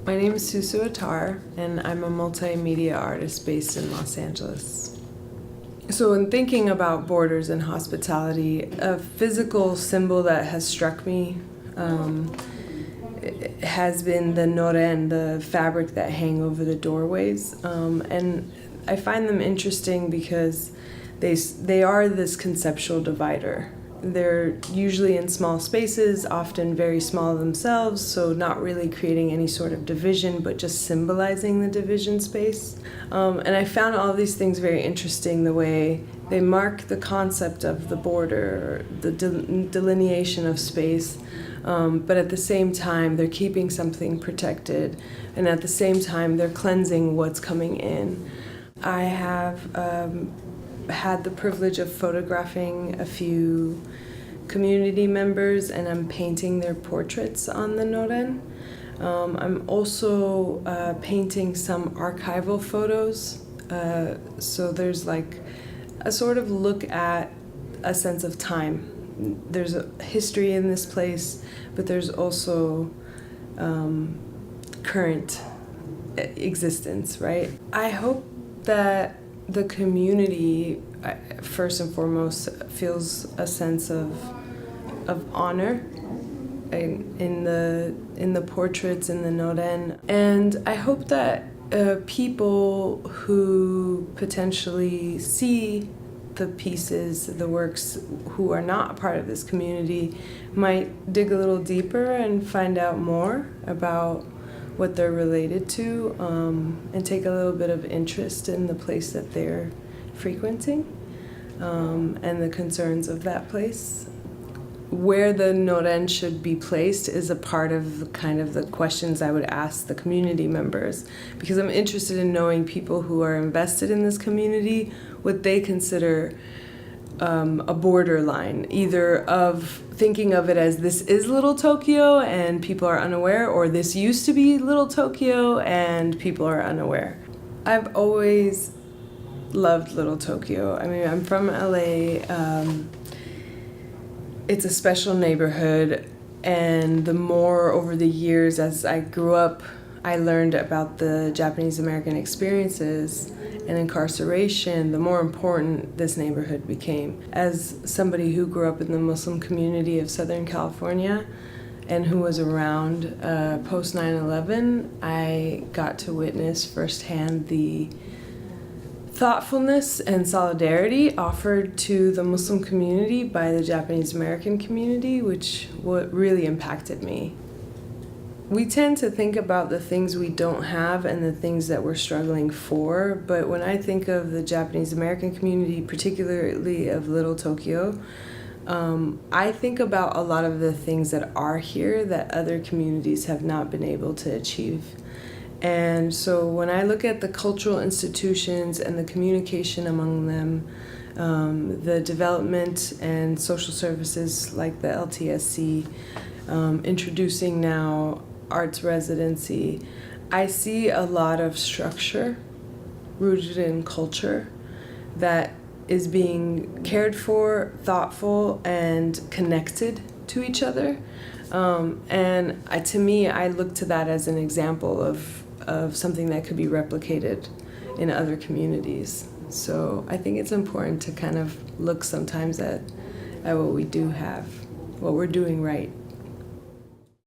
My name is Susu Attar, and I'm a multimedia artist based in Los Angeles. So in thinking about borders and hospitality, a physical symbol that has struck me has been the noren, the fabric that hang over the doorways. And I find them interesting because they are this conceptual divider. They're usually in small spaces, often very small themselves, so not really creating any sort of division, but just symbolizing the division space. And I found all of these things very interesting, the way they mark the concept of the border, the delineation of space, but at the same time, they're keeping something protected, and at the same time, they're cleansing what's coming in. I have had the privilege of photographing a few community members, and I'm painting their portraits on the noren. I'm also painting some archival photos, so there's like a sort of look at a sense of time. There's a history in this place, but there's also current existence, right? I hope that the community, first and foremost, feels a sense of honor in the portraits in the noren, and I hope that people who potentially see the pieces, the works, who are not a part of this community, might dig a little deeper and find out more about what they're related to, and take a little bit of interest in the place that they're frequenting, and the concerns of that place. Where the noren should be placed is a part of kind of the questions I would ask the community members, because I'm interested in knowing people who are invested in this community, what they consider a borderline, either of thinking of it as this is Little Tokyo and people are unaware, or this used to be Little Tokyo and people are unaware. I've always loved Little Tokyo. I mean, I'm from LA. It's a special neighborhood, and the more over the years as I grew up, I learned about the Japanese American experiences and incarceration, the more important this neighborhood became. As somebody who grew up in the Muslim community of Southern California and who was around post 9/11, I got to witness firsthand the thoughtfulness and solidarity offered to the Muslim community by the Japanese American community, which what really impacted me. We tend to think about the things we don't have and the things that we're struggling for, but when I think of the Japanese American community, particularly of Little Tokyo, I think about a lot of the things that are here that other communities have not been able to achieve. And so when I look at the cultural institutions and the communication among them, the development and social services like the LTSC, introducing now arts residency, I see a lot of structure rooted in culture that is being cared for, thoughtful, and connected to each other. To me, I look to that as an example of something that could be replicated in other communities. So I think it's important to kind of look sometimes at what we do have, what we're doing right.